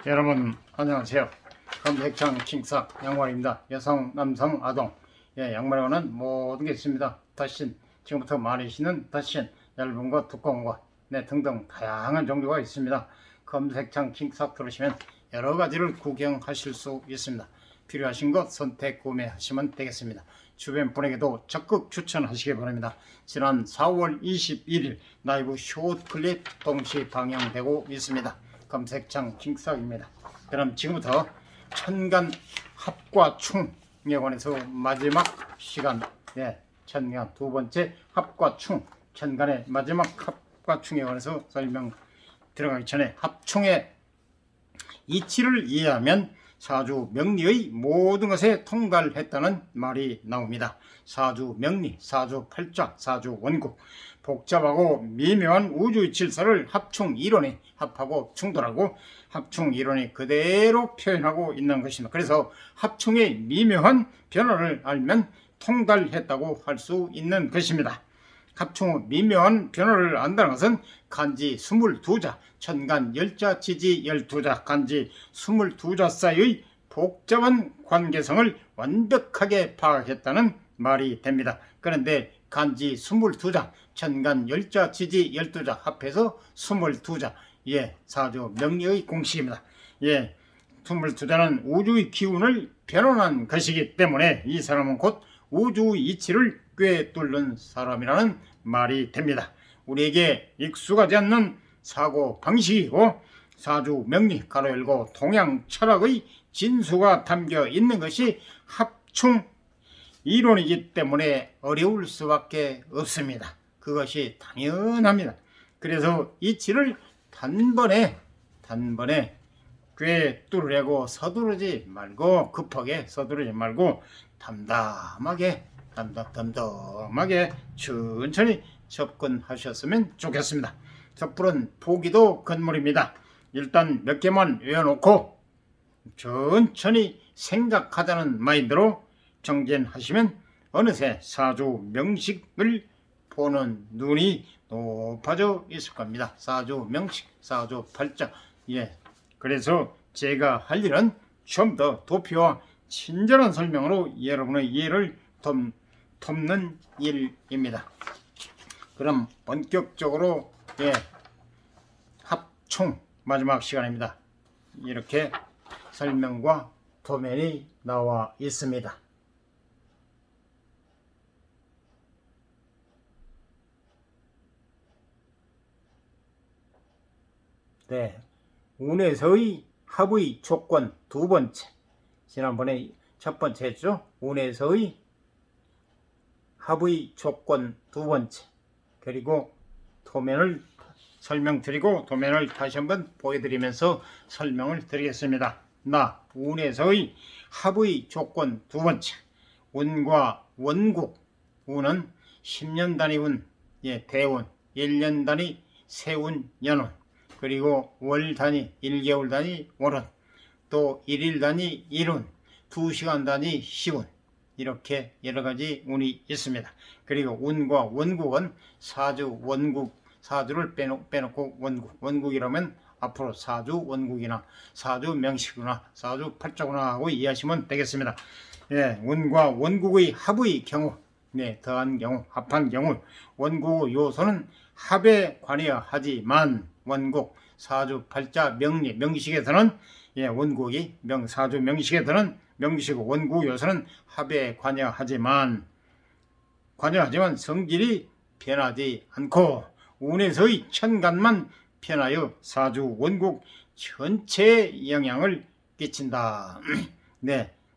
여러분 안녕하세요. 검색창 킹삭 양말입니다. 여성, 남성, 아동 양말에는 모든 게 있습니다. 덧신, 지금부터 많이 신는 덧신, 얇은 거, 두꺼운 거 등등 다양한 종류가 있습니다. 검색창 킹삭 들으시면 여러 가지를 구경하실 수 있습니다. 필요하신 것 선택 구매하시면 되겠습니다. 주변 분에게도 적극 추천하시기 바랍니다. 지난 4월 21일 라이브 숏클립 동시 방영되고 있습니다. 검색창 킹삭입니다. 그럼 지금부터 천간 합과충에 관해서 마지막 시간 천간 두 번째 합과충 천간의 마지막 합과충에 관해서 설명 들어가기 전에 합충의 이치를 이해하면 사주 명리의 모든 것에 통달했다는 말이 나옵니다. 사주 명리, 사주 팔자, 사주 원국, 복잡하고 미묘한 우주의 질서를 합충 이론이 합하고 충돌하고 합충 이론이 그대로 표현하고 있는 것입니다. 그래서 합충의 미묘한 변화를 알면 통달했다고 할 수 있는 것입니다. 합충 후 미묘한 변화를 안다는 것은 간지 22자, 천간 열자, 지지 12자, 간지 22자 사이의 복잡한 관계성을 완벽하게 파악했다는 말이 됩니다. 그런데 간지 22자, 천간 열자, 지지 12자 합해서 22자. 사주 명리의 공식입니다. 22자는 우주의 기운을 변환한 것이기 때문에 이 사람은 곧 우주의 이치를 꿰뚫는 사람이라는 말이 됩니다. 우리에게 익숙하지 않는 사고 방식이고 사주 명리 가로 열고 동양 철학의 진수가 담겨 있는 것이 합충 이론이기 때문에 어려울 수밖에 없습니다. 그것이 당연합니다. 그래서 이치를 단번에 꿰뚫으려고 서두르지 말고 급하게 서두르지 말고 담담하게 천천히 접근하셨으면 좋겠습니다. 섣부른 포기도 건물입니다. 일단 몇 개만 외워놓고 천천히 생각하자는 마인드로 정진하시면 어느새 사주 명식을 보는 눈이 높아져 있을 겁니다. 사주 명식, 사주 팔자. 그래서 제가 할 일은 좀 더 도피와 친절한 설명으로 여러분의 이해를 돕는 일입니다. 그럼 본격적으로 합충 마지막 시간입니다. 이렇게 설명과 도면이 나와 있습니다. 운에서의 합의 조건 두 번째. 지난번에 첫 번째 했죠. 운에서의 합의 조건 두 번째. 그리고 도면을 설명드리고 도면을 다시 한번 보여드리면서 설명을 드리겠습니다. 운에서의 합의 조건 두 번째. 운과 원국. 운은 10년 단위 운, 대운, 1년 단위 세운, 연운, 그리고 월 단위, 1개월 단위 월운, 또 1일 단위 일운, 2시간 단위 시운, 이렇게 여러가지 운이 있습니다. 그리고 운과 원국은 사주 원국, 사주를 빼놓고 원국이라면 앞으로 사주 원국이나 사주 명식이나 사주 팔자구나 하고 이해하시면 되겠습니다. 운과 원국의 합의 경우, 더한 경우, 합한 경우, 원국 요소는 합에 관여하지만 원국, 사주 팔자 명리, 명식에서는 원국이 사주 명식에서는 명식이고 원국 요소는 합에 관여하지만 성질이 변하지 않고 운에서의 천간만 변하여 사주 원국 전체에 영향을 끼친다.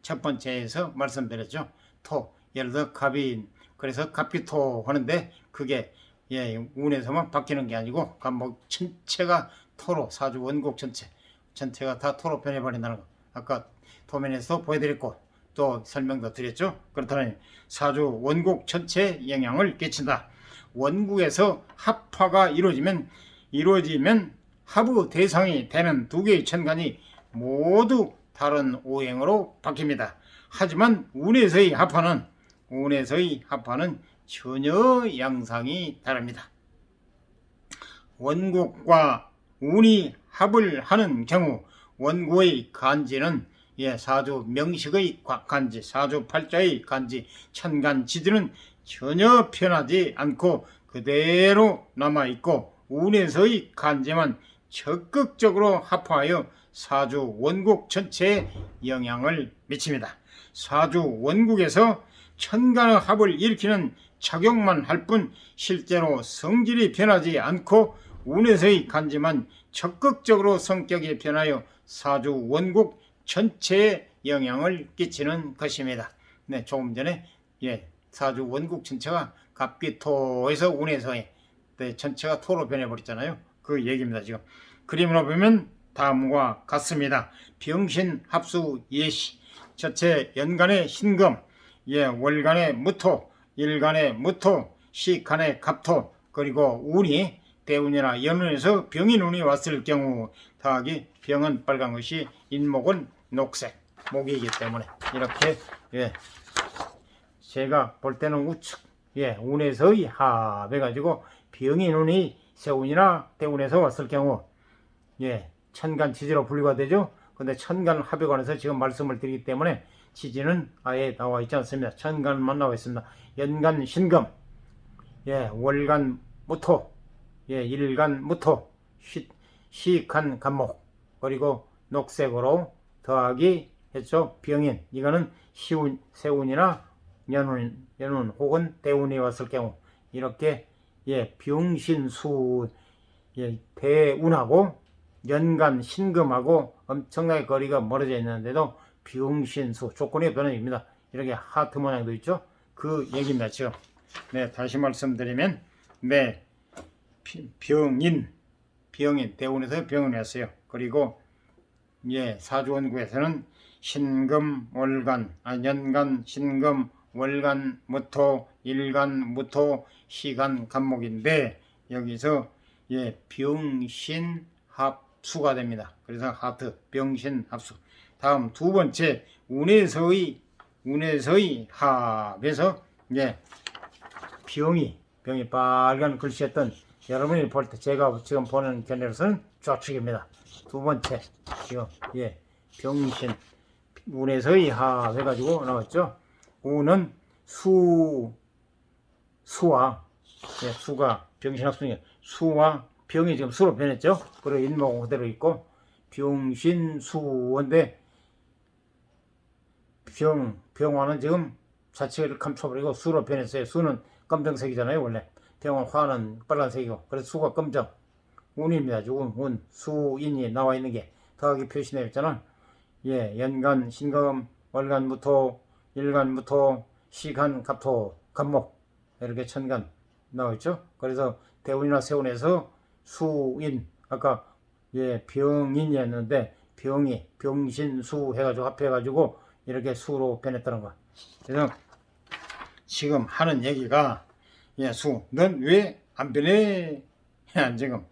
첫 번째에서 말씀드렸죠. 토, 예를 들어 갑인, 그래서 갑기토 하는데 그게 운에서만 바뀌는 게 아니고 뭐 전체가 토로, 사주 원국 전체가 다 토로 변해버린다는 거 아까 도면에서 보여드렸고 또 설명도 드렸죠. 그렇다면 사주 원국 전체에 영향을 끼친다. 원국에서 합화가 이루어지면 합의 대상이 되는 두 개의 천간이 모두 다른 오행으로 바뀝니다. 하지만 운에서의 합화는 전혀 양상이 다릅니다. 원국과 운이 합을 하는 경우 원구의 간지는 사주 명식의 간지, 사주 팔자의 간지, 천간지지는 전혀 변하지 않고 그대로 남아있고 운에서의 간지만 적극적으로 합하여 사주 원국 전체에 영향을 미칩니다. 사주 원국에서 천간의 합을 일으키는 작용만 할 뿐 실제로 성질이 변하지 않고 운에서의 간지만 적극적으로 성격이 변하여 사주 원국 전체에 영향을 끼치는 것입니다. 네, 조금 전에 사주 원국 전체가 갑기토에서 운에서의 전체가 토로 변해버렸잖아요. 그 얘기입니다. 지금 그림으로 보면 다음과 같습니다. 병신 합수 예시, 전체 연간의 신금, 월간의 무토, 일간의 무토, 시간의 갑토, 그리고 운이 대운이나 연운에서 병인 운이 왔을 경우 더하기 병은 빨간 것이 인목은 녹색 목이기 때문에 이렇게 제가 볼 때는 우측 운에서의 합해가지고 병인 운이 세운이나 대운에서 왔을 경우 천간 지지로 분류가 되죠. 근데 천간 합해관에서 지금 말씀을 드리기 때문에 지지는 아예 나와 있지 않습니다. 천간만 나와 있습니다. 연간 신금, 월간 무토, 일간 무토, 시간 간목, 그리고 녹색으로 더하기 했죠. 병인, 이거는 세운이나 연운 혹은 대운이 왔을 경우 이렇게 병신수 대운하고 연간 신금하고 엄청나게 거리가 멀어져 있는데도 병신수 조건의 변화입니다. 이렇게 하트 모양도 있죠. 그 얘기입니다. 지금 다시 말씀드리면 병인 대운에서 병원이 왔어요. 그리고 사주원구에서는 신금 월간 연간 신금 월간 무토 일간 무토 시간 간목인데 여기서 병신 합수가 됩니다. 그래서 하트 병신 합수. 다음 두 번째 운에서의 합에서 병이 빨간 글씨였던 여러분이 볼 때 제가 지금 보는 견해로서는 좌측입니다. 두 번째 지금 병신 운에서의 합 해가지고 나왔죠. 운은 수와 수가 병신 합수니까 수와 병이 지금 수로 변했죠. 그리고 인목은 그대로 있고 병신수인데 병화는 지금 자체를 감춰버리고 수로 변했어요. 수는 검정색이잖아요. 원래 병화 화는 빨간색이고 그래서 수가 검정 운입니다. 운 수인이 나와 있는 게 더하기 표시되어 있잖아. 연간 신금 월간 무토 일간 무토 시간 갑토 갑목 이렇게 천간 나와 있죠. 그래서 대운이나 세운에서 수인 아까 병인이었는데 병이 병신수 해가지고 합해가지고 이렇게 수로 변했다는 거. 그래서 지금 하는 얘기가 넌 왜 안 변해? 지금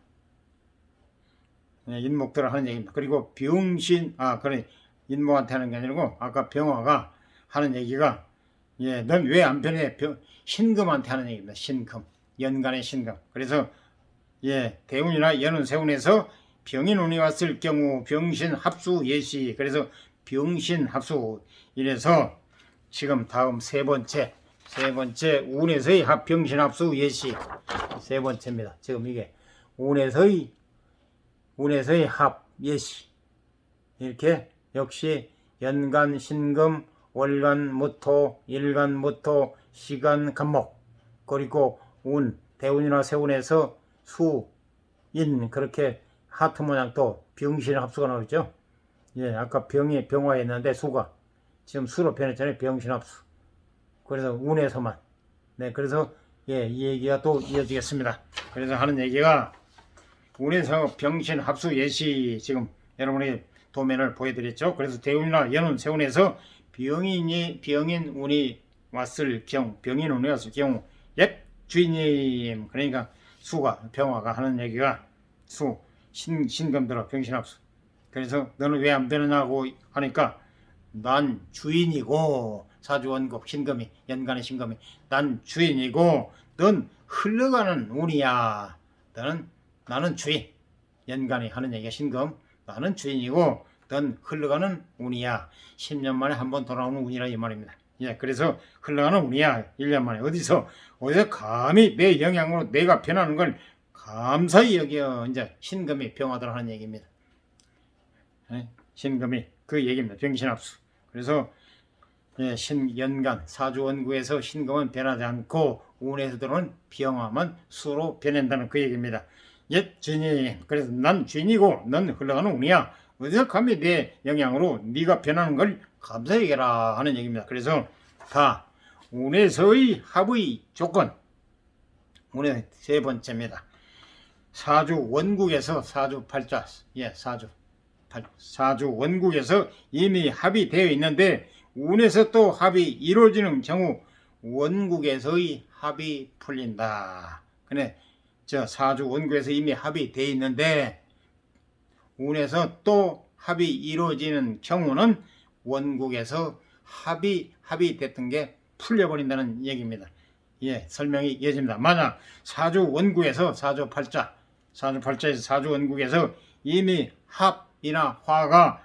인목들을 하는 얘기입니다. 그리고 병신 그래 인목한테 하는 게 아니고 아까 병화가 하는 얘기가 넌 왜 안 변해? 신금한테 하는 얘기입니다. 신금 연간의 신금. 그래서 대운이나 연운 세운에서 병인 운이 왔을 경우 병신 합수 예시. 그래서 병신 합수 이래서 지금 다음 세 번째 운에서의 합 병신 합수 예시 세 번째입니다. 지금 이게 운에서의 합 예시 이렇게 역시 연간 신금 월간 무토 일간 무토 시간 간목 그리고 운 대운이나 세운에서 수인 그렇게 하트 모양 또 병신 합수가 나오죠. 아까 병이 병화였는데 수가 지금 수로 변했잖아요. 병신 합수. 그래서 운에서만 그래서 이 얘기가 또 이어지겠습니다. 그래서 하는 얘기가 운에서 병신 합수 예시 지금 여러분이 도면을 보여드렸죠. 그래서 대운이나 연운 세운에서 병인 운이 왔을 경우 주인님 그러니까 수가 병화가 하는 얘기가 신금 들어 병신 합수. 그래서 너는 왜 안 변하냐고 하니까 난 주인이고 사주원국 신금이 연간의 신금이 난 주인이고 넌 흘러가는 운이야. 나는 주인. 연간이 하는 얘기가 신금. 나는 주인이고 넌 흘러가는 운이야. 10년 만에 한 번 돌아오는 운이라 이 말입니다. 예, 그래서 흘러가는 운이야. 1년 만에 어디서 감히 내 영향으로 내가 변하는 걸 감사히 여겨. 이제 신금이 병하더라 하는 얘기입니다. 예, 신금이 그 얘기입니다. 병신합수. 그래서 예, 신연간 사주원구에서 신금은 변하지 않고 운에서 들어오는 병화만 수로 변한다는 그 얘기입니다. 옛 주인이 그래서 난 주인이고 넌 흘러가는 운이야. 어디서 감히 내 영향으로 네가 변하는 걸 감사히 여겨라 하는 얘기입니다. 그래서 다 운에서의 합의 조건, 운의 세 번째입니다. 사주 원국에서 사주 팔자, 예, 사주 원국에서 이미 합의되어 있는데 운에서 또 합이 이루어지는 경우 원국에서의 합이 풀린다. 근데 저 사주 원국에서 이미 합의되어 있는데 운에서 또 합이 이루어지는 경우는 원국에서 합의됐던 게 풀려버린다는 얘기입니다. 예, 설명이 이어집니다. 만약 사주 원국에서 사주 팔자에서 사주 원국에서 이미 합이나 화가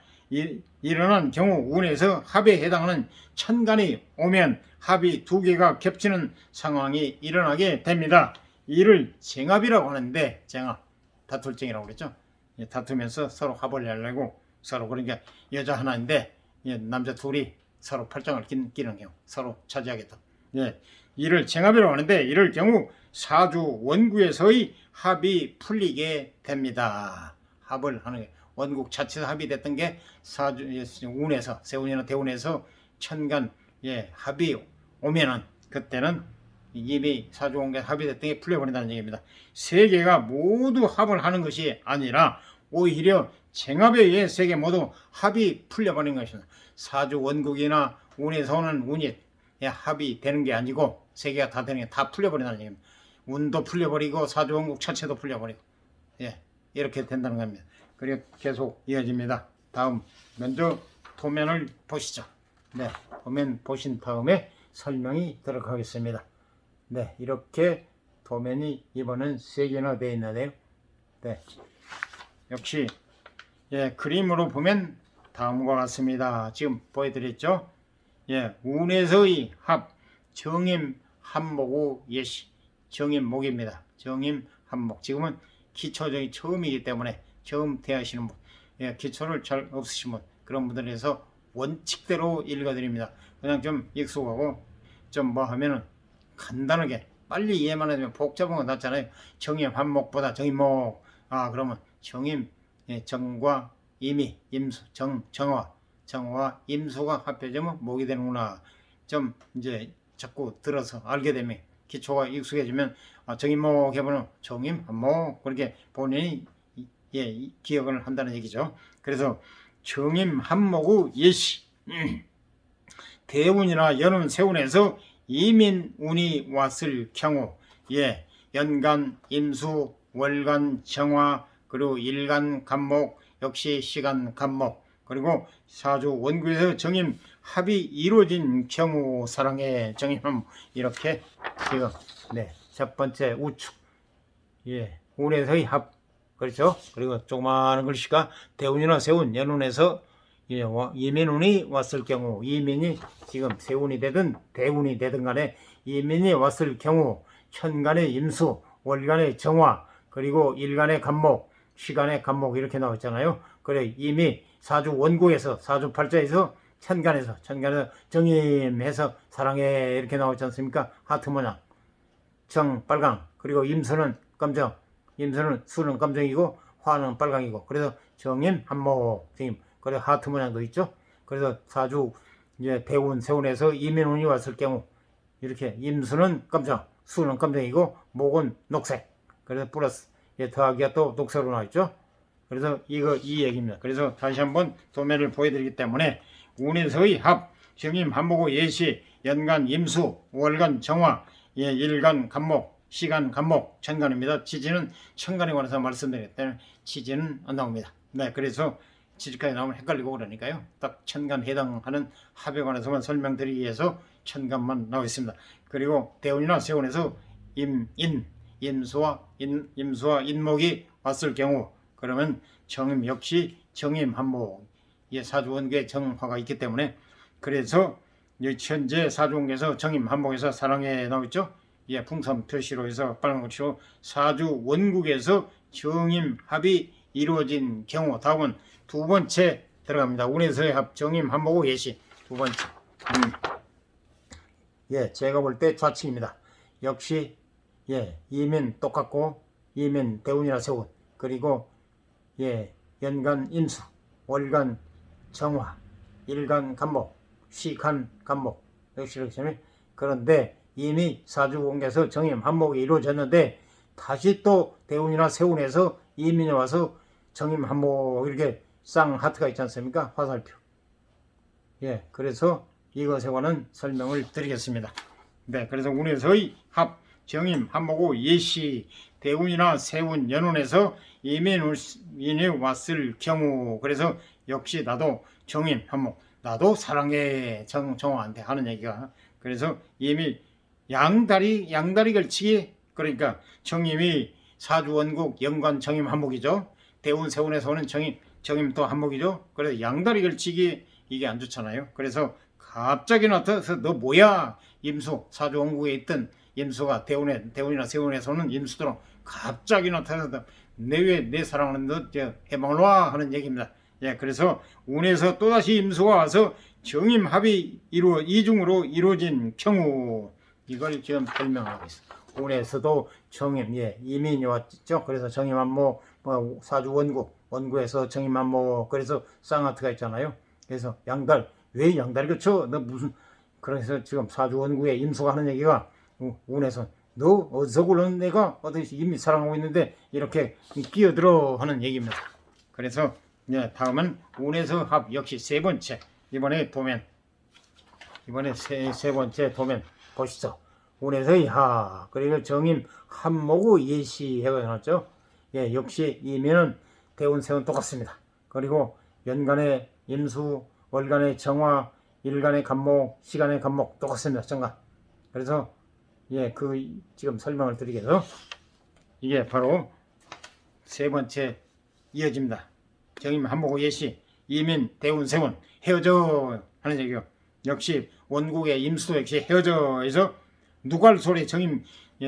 일어난 경우 운에서 합에 해당하는 천간이 오면 합이 두 개가 겹치는 상황이 일어나게 됩니다. 이를 쟁합이라고 하는데, 쟁합, 다툴쟁이라고 그랬죠. 예, 다투면서 서로 합을 내려고 서로, 그러니까 여자 하나인데 예, 남자 둘이 서로 팔짱을 끼는 경우 서로 차지하겠다. 예, 이를 쟁합이라고 하는데 이럴 경우 사주 원구에서의 합이 풀리게 됩니다. 합을 하는 게 원국 자체에서 합의됐던 게 사주 운에서 세운이나 대운에서 천간 예, 합이 오면은 그때는 이미 사주 원국에 합의됐던 게 풀려버린다는 얘기입니다. 세 개가 모두 합을 하는 것이 아니라 오히려 쟁합에 의해 세 개 모두 합이 풀려버리는 것입니다. 사주 원국이나 운에서 오는 운이 합이 되는 게 아니고 세 개가 다 되는 게 다 풀려버린다는 얘기입니다. 운도 풀려버리고 사주 원국 자체도 풀려버리고 예, 이렇게 된다는 겁니다. 그리고 계속 이어집니다. 다음 먼저 도면을 보시죠. 네, 도면 보신 다음에 설명이 들어가겠습니다. 네, 이렇게 도면이 이번엔 3개나 되어 있는데요. 네, 역시 예, 그림으로 보면 다음과 같습니다. 지금 보여드렸죠. 예, 운에서의 합, 정임 한목우 예시, 정임목입니다. 정임 한목. 지금은 기초적인 처음이기 때문에 처음 대하시는 분, 예, 기초를 잘 없으신 분, 그런 분들에서 원칙대로 읽어드립니다. 그냥 좀 익숙하고 좀 뭐 하면은 간단하게 빨리 이해만 해주면 복잡한 건 낫잖아요. 정임 한목보다 정임목. 아, 그러면 정임, 예, 정과 임이, 임수, 정화와 임수가 합해지면 목이 되는구나. 좀 이제 자꾸 들어서 알게 되면 기초가 익숙해지면 정임목 해보는 정임 한목, 그렇게 본인이 예, 기억을 한다는 얘기죠. 그래서 정임 한목의 예시, 대운이나 연운 세운에서 이민운이 왔을 경우, 예, 연간 임수, 월간 정화, 그리고 일간 간목, 역시 시간 간목, 그리고 사주 원구에서 정임 합이 이루어진 경우 사랑의 정임함. 이렇게 지금 네, 첫 번째 우측, 예, 운에서의 합, 그렇죠. 그리고 조그마한 글씨가 대운이나 세운, 연운에서 예, 이민운이 왔을 경우, 이민이 지금 세운이 되든 대운이 되든 간에 이민이 왔을 경우 천간의 임수, 월간의 정화, 그리고 일간의 간목, 시간의 간목 이렇게 나왔잖아요. 그래, 이미 사주 원국에서, 사주 팔자에서 천간에서 정임해서 사랑해 이렇게 나왔지 않습니까? 하트 모양, 정 빨강, 그리고 임수는 검정, 임수는 수는 검정이고 화는 빨강이고, 그래서 정임 한목, 정임, 그래 하트 모양도 있죠. 그래서 사주 이제 대운 세운에서 이민운이 왔을 경우 이렇게 임수는 검정, 수는 검정이고 목은 녹색, 그래서 플러스 예, 더하기가 또 녹색으로 나와 있죠. 그래서 이 얘기입니다. 그래서 다시 한번 도면을 보여드리기 때문에 운에서의 합, 정임 한목의 예시, 연간 임수, 월간 정화, 예, 일간 간목, 시간 간목, 천간입니다. 지지는 천간에 관해서 말씀드렸기 때문에 지지는 안 나옵니다. 네, 그래서 지지까지 나오면 헷갈리고 그러니까요. 딱 천간 해당하는 합에 관해서만 설명드리기 위해서 천간만 나와 있습니다. 그리고 대운이나 세운에서 임수와 인목이 왔을 경우, 그러면 정임 역시 정임 한목, 사주원국의 정화가 있기 때문에 그래서 현재 사주원국에서 정임 한목에서 사랑에 나오죠. 풍선 표시로 해서 빨간 글씨로 사주원국에서 정임 합이 이루어진 경우 다음은 두 번째 들어갑니다. 운에서의 합 정임 한목의 예시 두 번째. 제가 볼 때 좌측입니다. 역시 이면 똑같고 이면 대운이나 세운 그리고 연간 임수 월간 정화 일간 간목 시간 간목 역시 이렇게 그런데 이미 사주공개에서 정임 한목이 이루어졌는데 다시 또 대운이나 세운에서 이민이 와서 정임 한목 이렇게 쌍하트가 있지 않습니까? 화살표. 그래서 이것에 관한 설명을 드리겠습니다. 그래서 운에서의 합 정임 한목의 예시 대운이나 세운 연운에서 이민이 왔을 경우 그래서 역시 나도 정임 한목 나도 사랑해 정화한테 하는 얘기가 그래서 이미 양다리 걸치기 그러니까 정임이 사주원국 연관 정임 한목이죠. 대운 세운에서 오는 정임 또 한목이죠. 그래서 양다리 걸치기 이게 안 좋잖아요. 그래서 갑자기 나타나서 너 뭐야 임수 사주원국에 있던 임수가 대운이나 세운에서 오는 임수들은 갑자기 나타나서 내 사랑하는 너 해방을 와 하는 얘기입니다. 그래서 운에서 또다시 임수가 와서 정임 합이 이중으로 이루어진 경우 이걸 지금 설명하고 있습니다. 운에서도 정임 이민이 왔죠. 그래서 정임 한목 사주 원구에서 정임 한목 그래서 쌍하트가 있잖아요. 그래서 왜 양다리 그쳐 너 무슨 그래서 지금 사주 원구에 임수가 하는 얘기가 운에서 너 어디서 굴러는 내가 어디서 이미 사랑하고 있는데 이렇게 끼어들어 하는 얘기입니다. 그래서 다음은 운에서 합 역시 세 번째 이번에 세 번째 도면 보시죠. 운에서의 합 그리고 정임 한목의 예시 해놨죠. 역시 이면은 대운 세운 똑같습니다. 그리고 연간의 임수 월간의 정화 일간의 간목 시간의 간목 똑같습니다. 정간. 그래서 지금 설명을 드리겠서 이게 바로 세 번째 이어집니다. 정임 한목의 예시 이민 대운 세운 헤어져 하는 얘기요. 역시 원국의 임수도 역시 헤어져 해서 누갈 소리 정임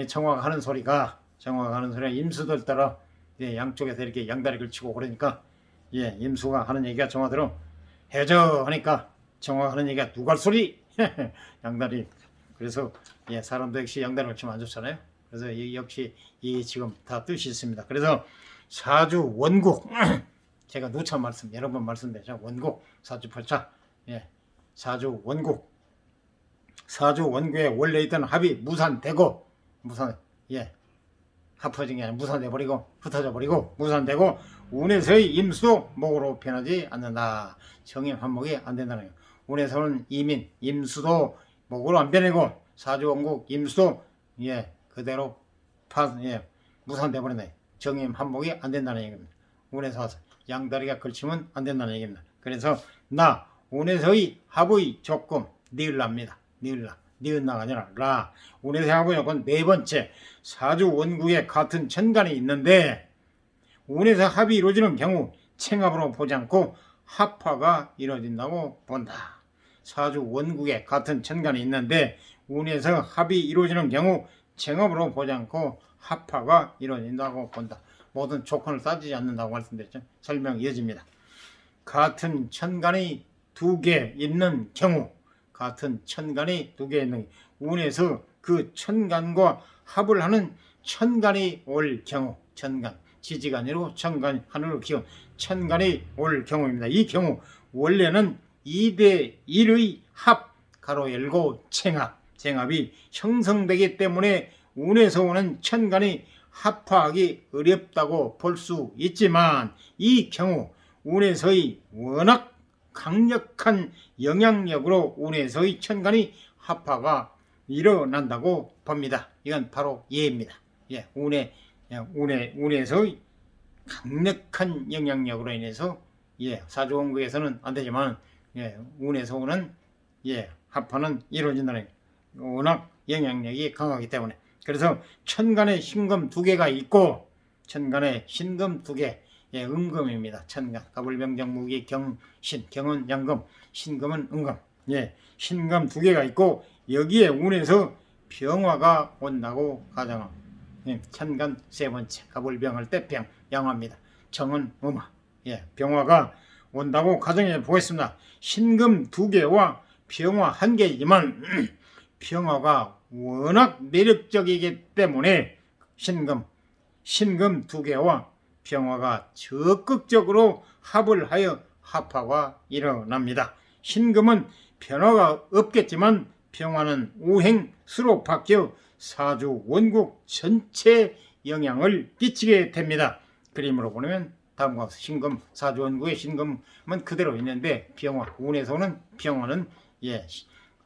정화가 하는 소리가 임수들 따라 양쪽에서 이렇게 양다리 걸치고 그러니까 임수가 하는 얘기가 정화대로 헤어져 하니까 정화가 하는 얘기가 누갈 소리 양다리. 그래서 사람도 역시 양다리 걸치면 안 좋잖아요. 그래서 역시 이 지금 다 뜻이 있습니다. 그래서 사주 원국 제가 누차 여러 번 말씀드렸죠. 원국 사주 팔자 사주 원국 원국에 있던 합이 무산되고 합쳐진 게 아니라 무산돼 버리고 흩어져 버리고 무산되고 운에서의 임수도 목으로 변하지 않는다. 정임 한목이 안 된다는 거예요. 운에서는 이민 임수도 목으로 안 변하고 사주 원국 임수도 그대로 무산돼 버린다. 정임 한목이 안 된다는 얘기입니다. 운에서 와서 양다리가 걸치면 안 된다는 얘기입니다. 그래서 운에서의 합의 조건 니을랍니다. 니은나가 아니라 라. 운에서의 합의 조건 네 번째 사주 원국에 같은 천간이 있는데 운에서 합이 이루어지는 경우 챙합으로 보지 않고 합화가 이루어진다고 본다. 사주 원국에 같은 천간이 있는데 운에서 합이 이루어지는 경우 챙합으로 보지 않고 합화가 이루어진다고 본다. 모든 조건을 따지지 않는다고 말씀드렸죠. 설명 이어집니다. 같은 천간이 두 개 있는 경우 운에서 그 천간과 합을 하는 천간이 올 경우 지지가 아니고 천간 하늘로 키운 천간이 올 경우입니다. 이 경우 원래는 2대 1의 합 가로 열고 챙합이 형성되기 때문에 운에서 오는 천간이 합화하기 어렵다고 볼 수 있지만 이 경우 운에서의 워낙 강력한 영향력으로 운에서의 천간이 합화가 일어난다고 봅니다. 이건 바로 예입니다. 운에서의 강력한 영향력으로 인해서 사주원국에서는 안 되지만 운에서 오는 합화는 이루어진다는 워낙 영향력이 강하기 때문에 그래서 천간에 신금 두 개가 있고 천간에 신금 두 개 예, 은금입니다. 천간, 가불병정, 무기, 경신, 경은 양금, 신금은 은금. 예, 신금 두 개가 있고 여기에 운에서 병화가 온다고 가정합니다. 예, 천간 세 번째, 가불병할 때 병, 양화입니다. 정은 음화. 예, 병화가 온다고 가정해 보겠습니다. 신금 두 개와 병화 한 개이지만 병화가 워낙 매력적이기 때문에 신금 두 개와 병화가 적극적으로 합을 하여 합화가 일어납니다. 신금은 변화가 없겠지만 병화는 우행수로 바뀌어 사주 원국 전체 영향을 끼치게 됩니다. 그림으로 보면 다음과 같이 신금, 사주 원국의 신금은 그대로 있는데 병화, 운에서는 병화는 예,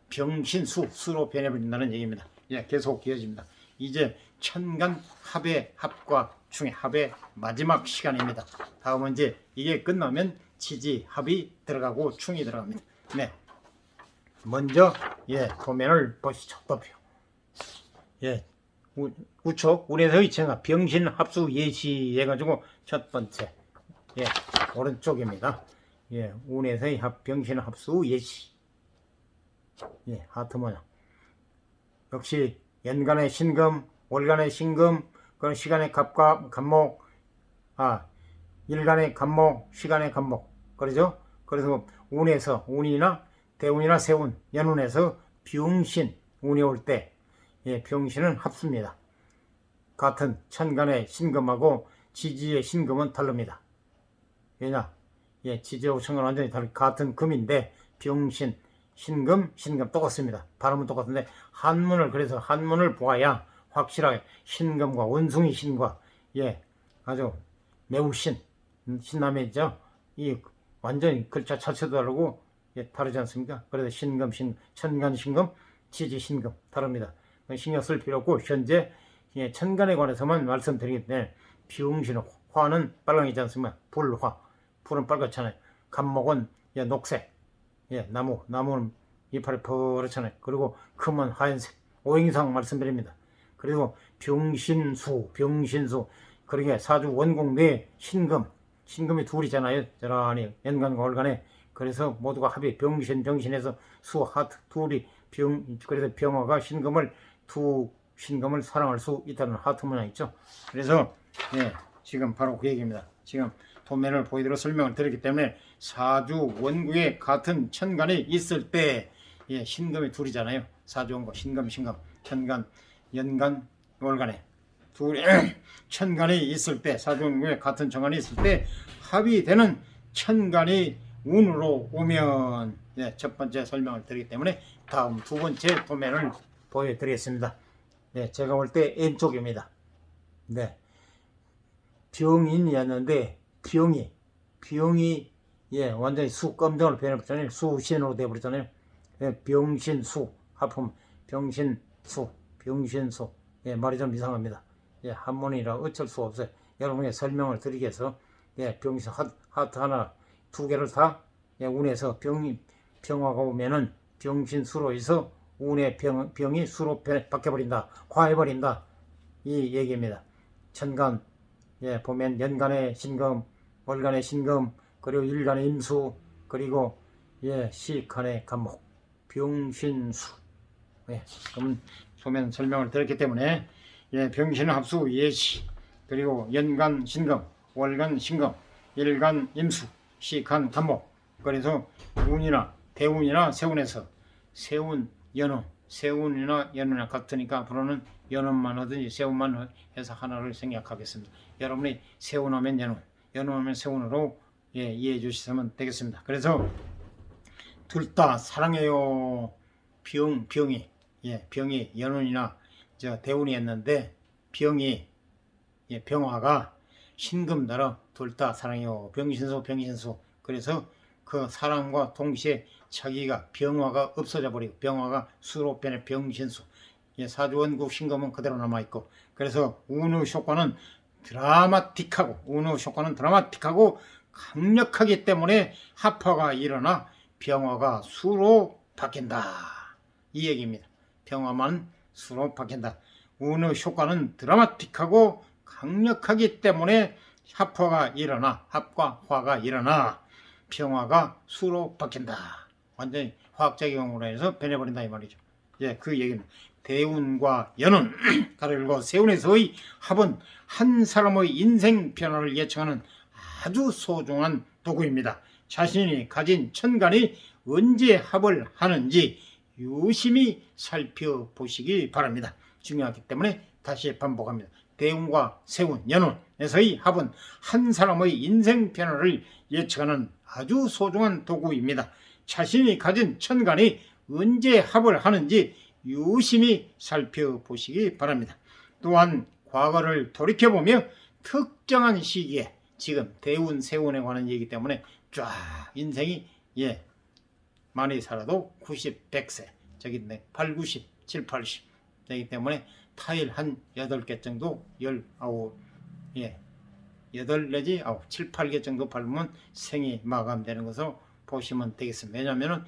병신수, 수로 변해버린다는 얘기입니다. 예, 계속 이어집니다. 이제 천간 합의 합과 충의 합의 마지막 시간입니다. 다음은 이제 이게 끝나면 지지 합이 들어가고 충이 들어갑니다. 네, 먼저 예, 도면을 보시죠. 도표. 예, 우측 운에서의 천간 병신 합수 예시 해가지고 첫 번째 예, 오른쪽입니다. 예, 운에서의 병신 합수 예시. 예, 하트 모양. 역시 연간의 신금, 월간의 신금, 그런 시간의 갑과 간목, 일간의 간목, 시간의 간목, 그러죠? 그래서 운에서 운이나 대운이나 세운, 연운에서 병신 운이 올 때, 예, 병신은 합수입니다. 같은 천간의 신금하고 지지의 신금은 다릅니다. 왜냐? 예, 지지하고 천간 완전히 다른 같은 금인데 병신 신금 똑같습니다. 발음은 똑같은데 그래서 한문을 보아야 확실하게 신금과 원숭이 신과 예, 아주 매우 신남이죠. 이 완전히 글자 자체도 다르고 예, 다르지 않습니까? 그래서 천간 신금, 지지 신금 다릅니다. 신경 쓸 필요 없고 현재 예, 천간에 관해서만 말씀드리기 때문에 병신 화는 빨강이지 않습니까? 불은 빨갛잖아요. 간목은 예, 녹색. 예, 나무는 이파리 퍼렇잖아요. 그리고 금은 하얀색. 오행상 말씀드립니다. 그리고 병신수. 그러게 사주 원공 내 신금이 둘이잖아요. 저란히 연간과 월간에. 그래서 모두가 합이 병신에서 수 하트 둘이 그래서 병화가 신금을 사랑할 수 있다는 하트 모양 있죠. 그래서 예, 지금 바로 그 얘기입니다. 지금 도면을 보이도록 설명을 드렸기 때문에 사주 원국에 같은 천간이 있을 때 예, 신금이 둘이잖아요. 사주 원국 신금 천간 연간 월간에 둘이 천간이 있을 때 사주 원국에 같은 천간이 있을 때 합이 되는 천간이 운으로 오면 예, 첫 번째 설명을 드리기 때문에 다음 두 번째 도면을 보여드리겠습니다. 네, 제가 볼 때 N쪽입니다. 네, 병인이었는데 병이 예, 완전히 수검정으로 변해버렸잖아요. 수신으로 되어버렸잖아요. 예, 병신수 합품 병신수 예, 말이 좀 이상합니다. 예, 한문이라 어쩔 수 없어요. 여러분에게 설명을 드리기 위해서 예, 병신 하트 하나 두 개를 다 예, 운에서 병화가 오면은 병신수로 해서 운의 병이 수로 바뀌어버린다. 화해버린다. 이 얘기입니다. 천간 예, 보면 연간의 신금, 월간의 신금, 그리고 일간의 임수, 그리고 예, 시간의 간목, 병신수. 예, 그럼 소면 설명을 드렸기 때문에 예, 병신 합수 예시, 그리고 연간 신금, 월간 신금, 일간 임수, 시간 간목. 그래서 운이나 대운이나 세운에서 세운이나 연운이나 같으니까 앞으로는 연운만 하든지 세운만 해서 하나를 생략하겠습니다. 여러분이 세운하면 연운하면 세운으로 예, 이해해 주시면 되겠습니다. 그래서 둘 다 사랑해요. 병이 연운이나 대운이었는데 예, 병화가 신금나라 둘 다 사랑해요. 병신수. 그래서 그 사랑과 동시에 자기가 병화가 없어져 버리고 병화가 수로 변해 병신수. 예, 사주원국 신금은 그대로 남아있고 그래서 운의 효과는 드라마틱하고 강력하기 때문에 합화가 일어나 병화가 수로 바뀐다. 이 얘기입니다. 병화만 수로 바뀐다. 운의 효과는 드라마틱하고 강력하기 때문에 합화가 일어나 합과 화가 일어나 평화가 수로 바뀐다. 완전히 화학작용으로 해서 변해버린다 이 말이죠. 예, 그 얘기는 대운과 연운 가르고 세운에서의 합은 한 사람의 인생 변화를 예측하는 아주 소중한 도구입니다. 자신이 가진 천간이 언제 합을 하는지 유심히 살펴보시기 바랍니다. 중요하기 때문에 다시 반복합니다. 대운과 세운, 연운에서의 합은 한 사람의 인생 변화를 예측하는 아주 소중한 도구입니다. 자신이 가진 천간이 언제 합을 하는지 유심히 살펴보시기 바랍니다. 또한 과거를 돌이켜보며 특정한 시기에 지금 대운, 세운에 관한 얘기 때문에 쫙 인생이 많이 살아도 90, 100세 저기 8, 90, 7, 80 되기 때문에 타일 한 8개 정도 19 8 내지 9, 7, 8개 정도 밟으면 생이 마감되는 것으로 보시면 되겠습니다. 왜냐하면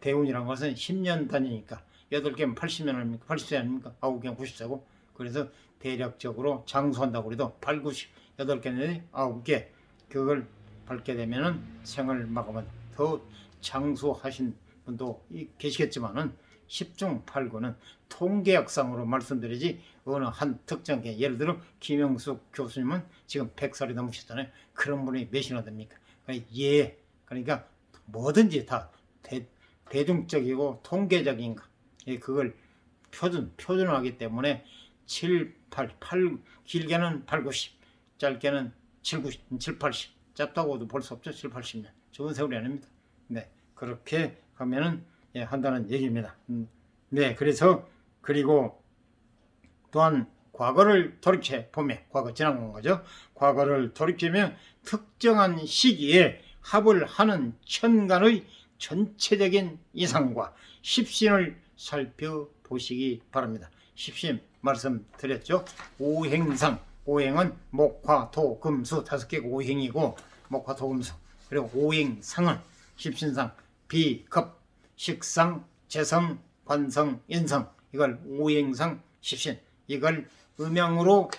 대운이라는 것은 10년 단위니까 8개면 80년 아닙니까? 80세 아닙니까? 9개면 90세고 그래서 대략적으로 장수한다고 해도 8, 90, 8개 내지 9개 그걸 밟게 되면은 생을 마감은 더 장수하신 분도 계시겠지만은 10중 8구는 통계학상으로 말씀드리지 어느 한 특정 게 예를 들어 김영숙 교수님은 지금 100살이 넘으셨잖아요. 그런 분이 몇이나 됩니까? 그러니까 뭐든지 다 대중적이고 통계적인 거 그걸 표준화하기 때문에 7, 8 길게는 8, 90 짧게는 7, 90, 7, 80 짧다고도 볼 수 없죠. 7, 80년 좋은 세월이 아닙니다. 네, 그렇게 하면은 한다는 얘기입니다. 네, 그리고 또한 과거를 돌이켜 보면 과거 지나간 거죠. 과거를 돌이키면 특정한 시기에 합을 하는 천간의 전체적인 이상과 십신을 살펴보시기 바랍니다. 십신 말씀드렸죠. 오행상 오행은 목화, 토, 금, 수 5개가 오행이고 목화, 토, 금, 수 그리고 오행상은 십신상 비, 겁, 식상, 재성, 관성, 인성 이걸 오행상 십신 이걸 음양으로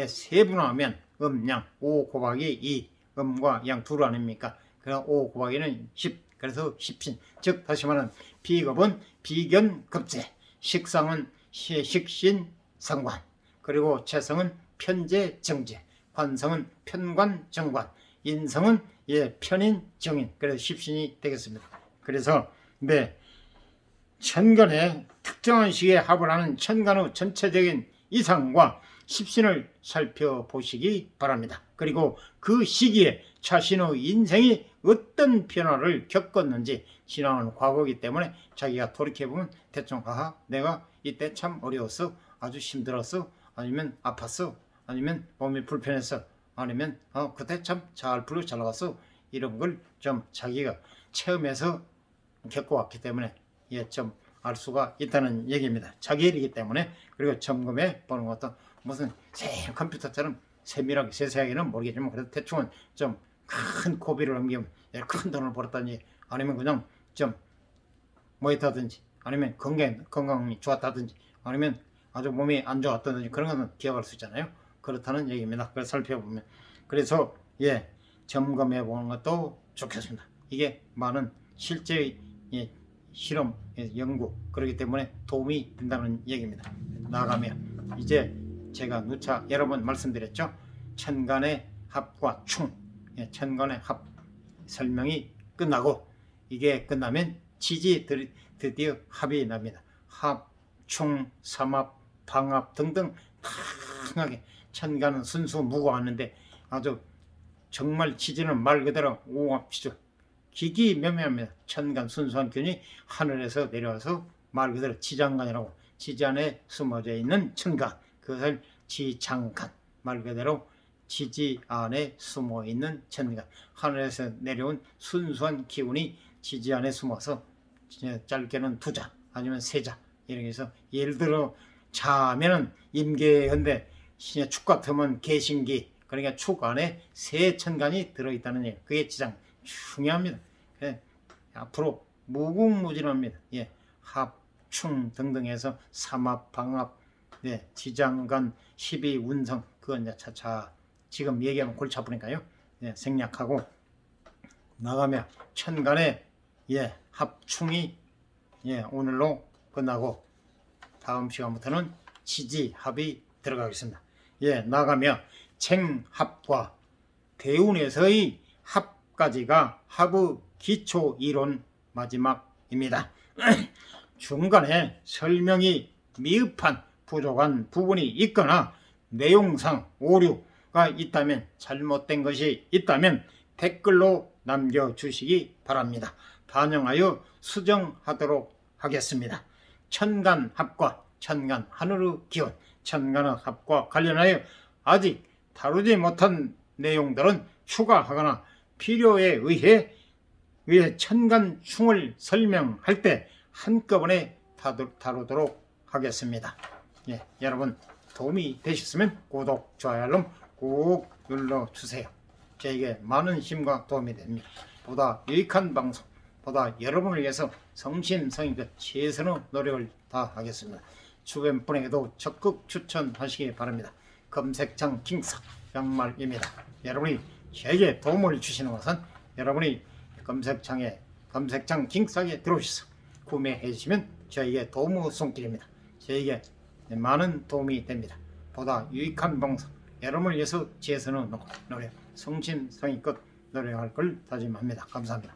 세분화하면 음양 5 곱하기 2 음과 양 둘 아닙니까? 그래서 5 곱하기는 10 그래서 십신 즉 다시 말하면 비겁은 비견급제 식상은 식신 상관 그리고 재성은 편재 정제 관성은 편관 정관 인성은 편인 정인 그래서 십신이 되겠습니다. 그래서 천간에 특정한 시기에 합을 하는 천간의 전체적인 이상과 십신을 살펴보시기 바랍니다. 그리고 그 시기에 자신의 인생이 어떤 변화를 겪었는지 지나온 과거이기 때문에 자기가 돌이켜보면 대충 내가 이때 참 어려웠어 아주 힘들었어 아니면 아팠어 아니면 몸이 불편했어 아니면 그때 참 잘 풀고 잘 나갔어 이런 걸 좀 자기가 체험해서 겪어왔기 때문에 좀 알 수가 있다는 얘기입니다. 자기 일이기 때문에 그리고 점검해 보는 것도 무슨 컴퓨터처럼 세밀하게 세세하게는 모르겠지만 그래도 대충은 좀 큰 고비를 넘기면 큰 돈을 벌었다든지 아니면 그냥 좀 뭐했다든지 아니면 건강이 좋았다든지 아니면 아주 몸이 안 좋았다든지 그런 거는 기억할 수 있잖아요. 그렇다는 얘기입니다. 그래서 살펴보면 그래서 점검해 보는 것도 좋겠습니다. 이게 많은 실제 실험 연구 그렇기 때문에 도움이 된다는 얘기입니다. 나가면 이제 제가 누차 여러 번 말씀드렸죠. 천간의 합과 충 천간의 합 설명이 끝나고 이게 끝나면 지지 드디어 합이 납니다. 합, 충, 삼합, 방합 등등 다양하게 천간은 순수 무고하는데 아주 정말 지지는 말 그대로 오합지조 기기묘묘합니다. 천간 순수한 균이 하늘에서 내려와서 말 그대로 지장간이라고 지지 안에 숨어져 있는 천간 그것을 지장간 말 그대로 지지 안에 숨어 있는 천간 하늘에서 내려온 순수한 기운이 지지 안에 숨어서 짧게는 두자 아니면 세자 이렇게 해서 예를 들어 자면은 임계인데 축 같으면 개신기 그러니까 축 안에 세 천간이 들어있다는 얘기 그게 지장 중요합니다. 앞으로 무궁무진합니다. 합, 충 등등 해서 삼합, 방합, 지장간, 12운성 그건 이제 차차 지금 얘기하면 골치 아프니까요. 예, 생략하고 나가며 천간의 합충이 오늘로 끝나고 다음 시간부터는 지지합이 들어가겠습니다. 나가며 생합과 대운에서의 합까지가 합의 기초 이론 마지막입니다. 중간에 설명이 미흡한 부족한 부분이 있거나 내용상 오류가 있다면, 잘못된 것이 있다면 댓글로 남겨주시기 바랍니다. 반영하여 수정하도록 하겠습니다. 천간합과 천간 하늘의 기운, 천간합과 관련하여 아직 다루지 못한 내용들은 추가하거나 필요에 의해 천간충을 설명할 때 한꺼번에 다루도록 하겠습니다. 여러분 도움이 되셨으면 구독, 좋아요, 알람 꼭 눌러주세요. 저에게 많은 힘과 도움이 됩니다. 보다 유익한 방송, 보다 여러분을 위해서 성심성의껏 최선의 노력을 다하겠습니다. 주변 분에게도 적극 추천하시기 바랍니다. 검색창 킹삭 양말입니다. 여러분이 저에게 도움을 주시는 것은 여러분이 검색창 킹삭에 들어오셔서 구매해 주시면 저에게 도움의 손길입니다. 저에게 많은 도움이 됩니다. 보다 유익한 방송, 여러분을 위해서 최선의 노력, 성심성의껏 노력할 걸 다짐합니다. 감사합니다.